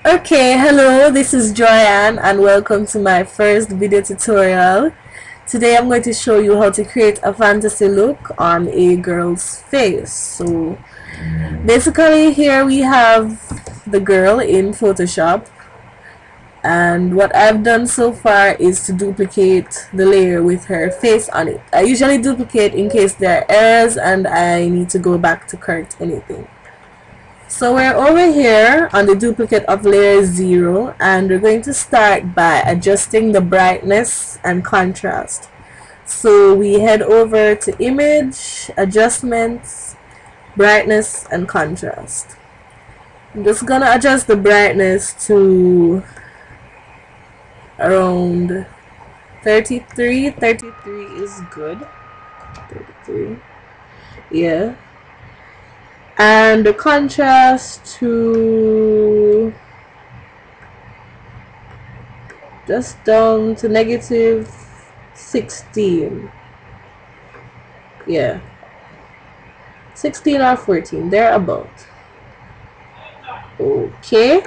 Okay, hello, this is Joyanne and welcome to my first video tutorial. Today I'm going to show you how to create a fantasy look on a girl's face. So basically here we have the girl in Photoshop, and what I've done so far is to duplicate the layer with her face on it. I usually duplicate in case there are errors and I need to go back to correct anything. So we're over here on the duplicate of layer 0, and we're going to start by adjusting the brightness and contrast. So we head over to image, adjustments, brightness and contrast. I'm just gonna adjust the brightness to around 33. 33 is good. 33, yeah. And the contrast to just down to negative 16. Yeah, 16 or 14, they're about. Okay,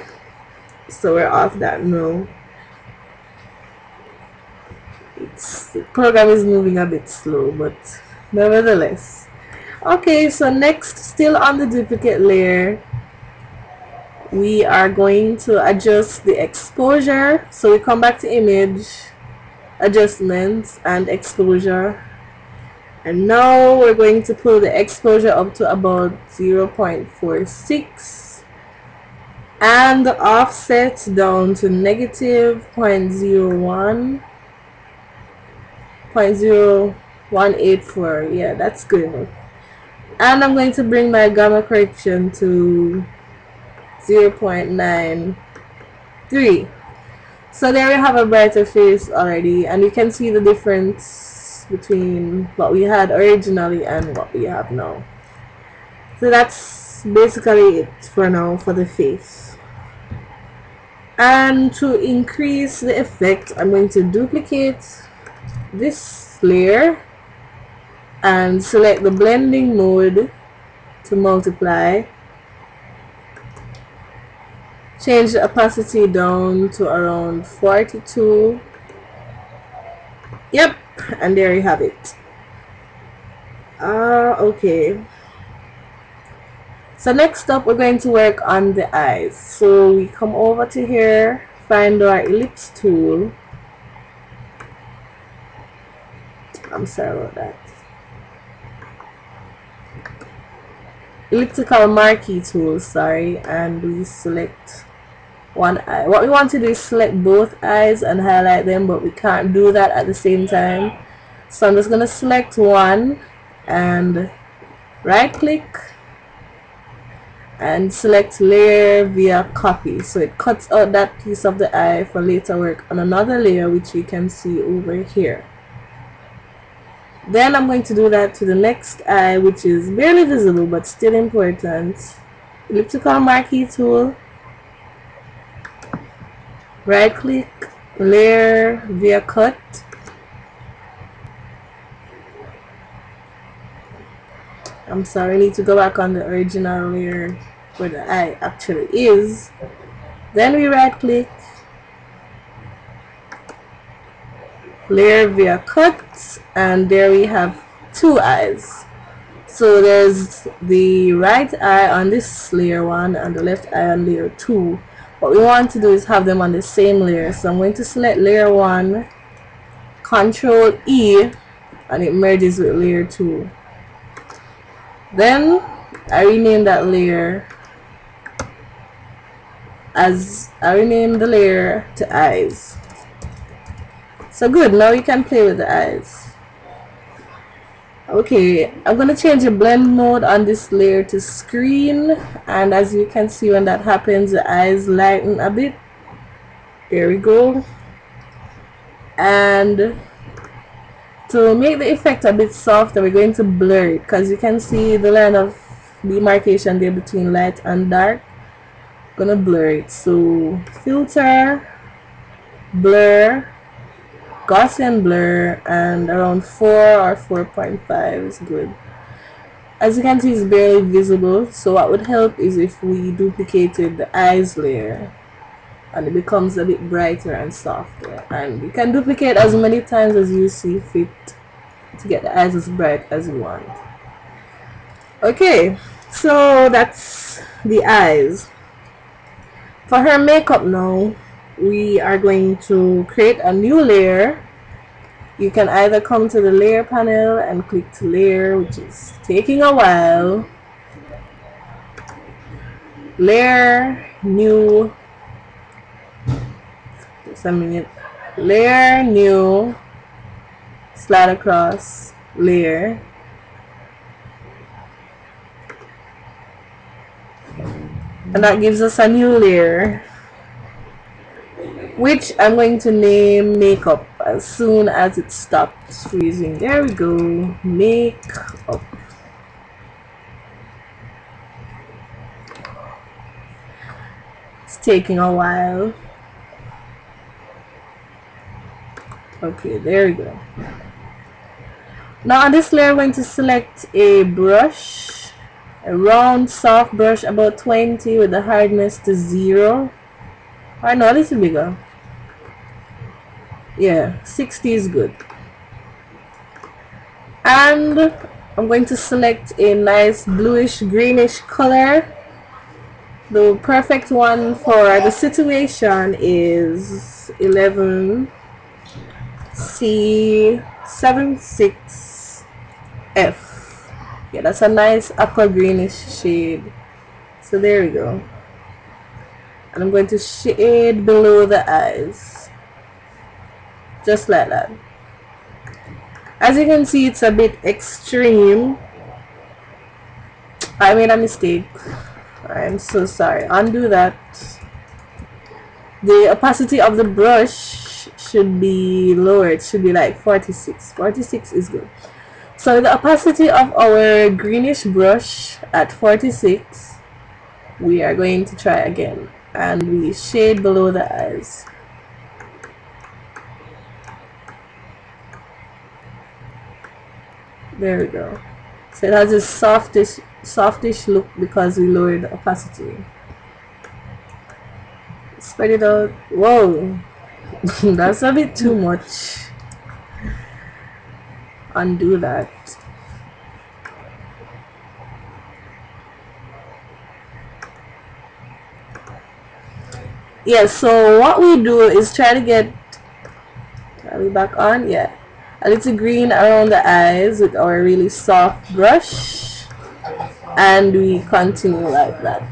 so we're off that now. The program is moving a bit slow, but nevertheless. Okay, so next, still on the duplicate layer, we are going to adjust the exposure. So we come back to image, adjustments and exposure, and now we're going to pull the exposure up to about 0.46 and the offset down to negative 0.01, 0.0184. Yeah, that's good enough. And I'm going to bring my gamma correction to 0.93. So there we have a brighter face already, and you can see the difference between what we had originally and what we have now. So that's basically it for now for the face. And to increase the effect, I'm going to duplicate this layer and select the blending mode to multiply. Change the opacity down to around 42. Yep, and there you have it. Okay. So next up, we're going to work on the eyes. So we come over to here, find our ellipse tool. I'm sorry about that. Elliptical marquee tool, sorry, and we select one eye. What we want to do is select both eyes and highlight them, but we can't do that at the same time. So I'm just going to select one and right click and select layer via copy, so it cuts out that piece of the eye for later work on another layer, which you can see over here. Then I'm going to do that to the next eye, which is barely visible but still important. Elliptical marquee tool, right click, layer via cut, I'm sorry, I need to go back on the original layer where the eye actually is. Then we right click, layer via cut, and there we have two eyes. So there's the right eye on this layer 1 and the left eye on layer 2. What we want to do is have them on the same layer. So I'm going to select layer 1, Control E, and it merges with layer 2. Then I rename that layer as I rename the layer to eyes. So good, now you can play with the eyes. Okay, I'm going to change the blend mode on this layer to screen, and as you can see, when that happens, the eyes lighten a bit. There we go. And to make the effect a bit softer, we're going to blur it, because you can see the line of demarcation there between light and dark. I'm gonna blur it. So filter, blur, Gaussian blur, and around 4 or 4.5 is good. As you can see, it's barely visible, so what would help is if we duplicated the eyes layer and it becomes a bit brighter and softer. And you can duplicate as many times as you see fit to get the eyes as bright as you want. Okay, so that's the eyes. For her makeup now, we are going to create a new layer. You can either come to the layer panel and click to layer, which is taking a while. Layer, new, just a minute. Layer, new, slide across, layer. And that gives us a new layer, which I'm going to name makeup as soon as it stops freezing. There we go, makeup. It's taking a while. Okay, there we go. Now on this layer, I'm going to select a brush, a round soft brush about 20 with the hardness to 0. I know, a little bigger. Yeah, 60 is good. And I'm going to select a nice bluish greenish color. The perfect one for the situation is 11C76F. Yeah, that's a nice aqua greenish shade. So there we go. And I'm going to shade below the eyes, just like that. As you can see, it's a bit extreme. I made a mistake. I'm so sorry. Undo that. The opacity of the brush should be lower. It should be like 46. 46 is good. So the opacity of our greenish brush at 46, we are going to try again. And we shade below the eyes. There we go. So it has a softish look because we lowered the opacity. Spread it out. Whoa, that's a bit too much. Undo that. Yeah, so what we do is try to get, are we back on? Yeah, a little green around the eyes with our really soft brush, and we continue like that.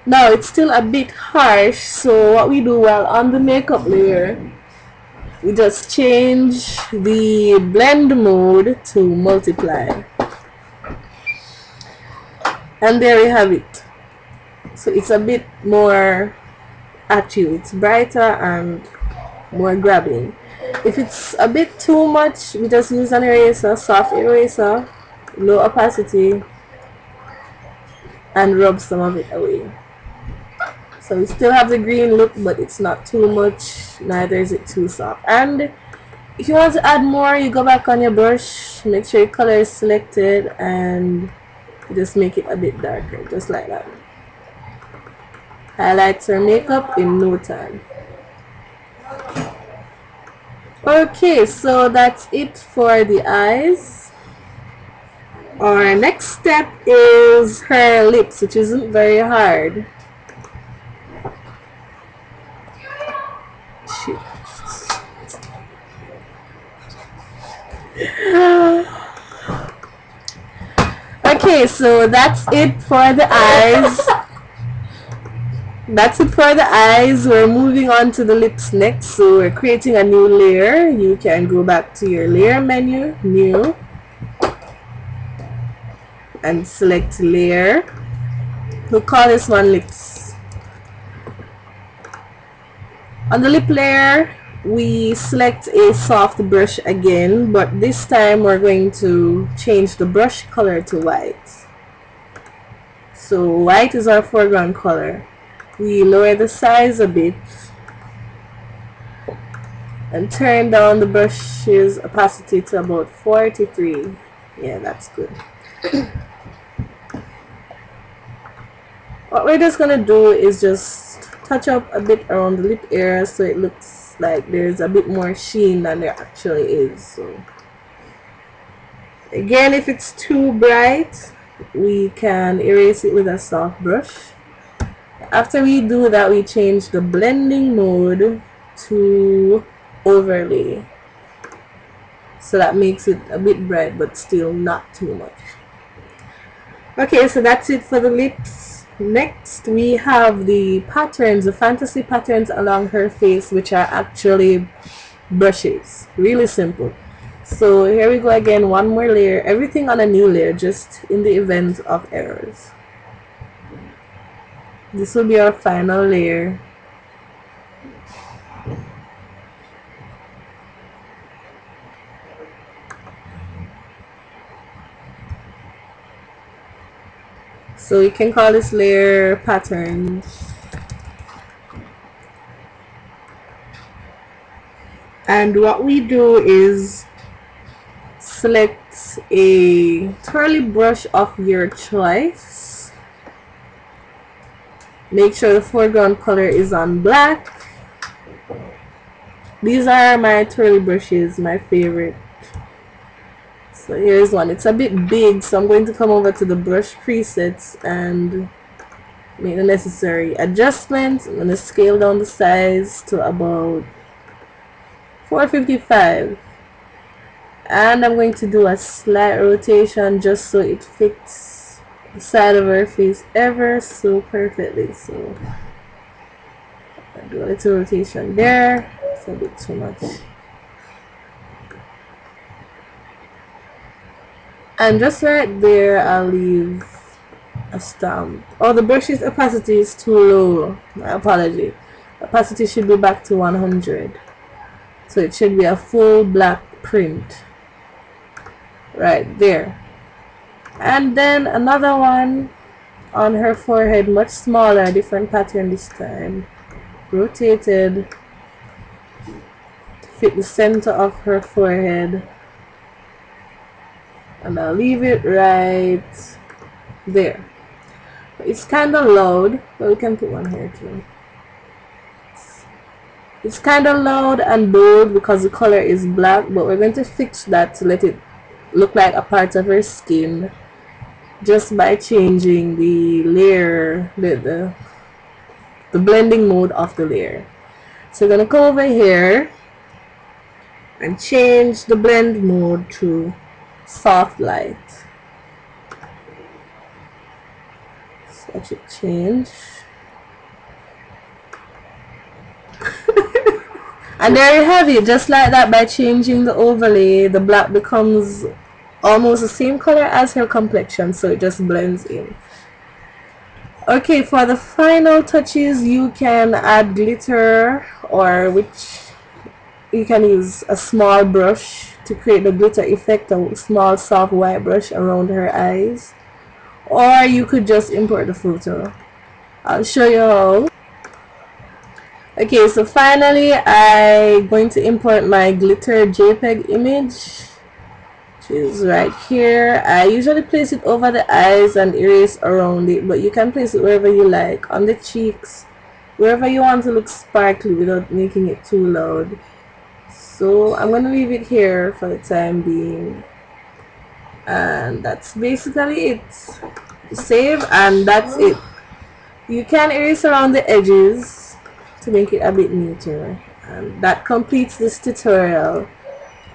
Now it's still a bit harsh, so what we do while on the makeup layer, we just change the blend mode to multiply, and there we have it. So it's a bit more at you, it's brighter and more grabbing. If it's a bit too much, we just use an eraser, soft eraser, low opacity, and rub some of it away. So we still have the green look, but it's not too much, neither is it too soft. And if you want to add more, you go back on your brush, make sure your color is selected, and just make it a bit darker, just like that. Highlights our makeup in no time. Okay, so that's it for the eyes. Our next step is her lips, which isn't very hard. Shit. Okay, so that's it for the eyes. That's it for the eyes. We're moving on to the lips next. So we're creating a new layer. You can go back to your layer menu, new, and select layer. We'll call this one lips. On the lip layer, we select a soft brush again, but this time we're going to change the brush color to white. So white is our foreground color. We lower the size a bit and turn down the brush's opacity to about 43. Yeah, that's good. What we're just gonna do is just touch up a bit around the lip area so it looks like there's a bit more sheen than there actually is. So again, if it's too bright, we can erase it with a soft brush. After we do that, we change the blending mode to overlay, so that makes it a bit bright but still not too much. Okay, so that's it for the lips. Next we have the patterns, the fantasy patterns along her face, which are actually brushes. Really simple. So here we go again, one more layer, everything on a new layer, just in the event of errors. This will be our final layer. So you can call this layer patterns. And what we do is select a twirly brush of your choice. Make sure the foreground color is on black. These are my twirly brushes, my favorite. So here's one. It's a bit big, so I'm going to come over to the brush presets and make the necessary adjustments. I'm going to scale down the size to about 455. And I'm going to do a slight rotation just so it fits the side of her face ever so perfectly. So I'll do a little rotation there. It's a bit too much. And just right there, I'll leave a stamp. Oh, the brush's opacity is too low. My apology. Opacity should be back to 100. So it should be a full black print. Right there. And then another one on her forehead, much smaller, different pattern this time. Rotated to fit the center of her forehead. And I'll leave it right there. It's kind of loud, but we can put one here too. It's kind of loud and bold because the color is black, but we're going to fix that to let it look like a part of her skin just by changing the layer, the blending mode of the layer. So we're going to come over here and change the blend mode to soft light. So that should change. And there you have it. Just like that, by changing the overlay, the black becomes almost the same color as her complexion, so it just blends in. Okay, for the final touches, you can add glitter, or you can use a small brush to create the glitter effect, a small soft white brush around her eyes, or you could just import the photo. I'll show you how. Okay, so finally I'm going to import my glitter JPEG image, which is right here. I usually place it over the eyes and erase around it, but you can place it wherever you like, on the cheeks, wherever you want to look sparkly without making it too loud. So I'm going to leave it here for the time being, and that's basically it. Save, and that's it. You can erase around the edges to make it a bit neater, and that completes this tutorial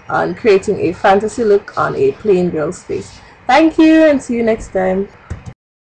on creating a fantasy look on a plain girl's face. Thank you, and see you next time.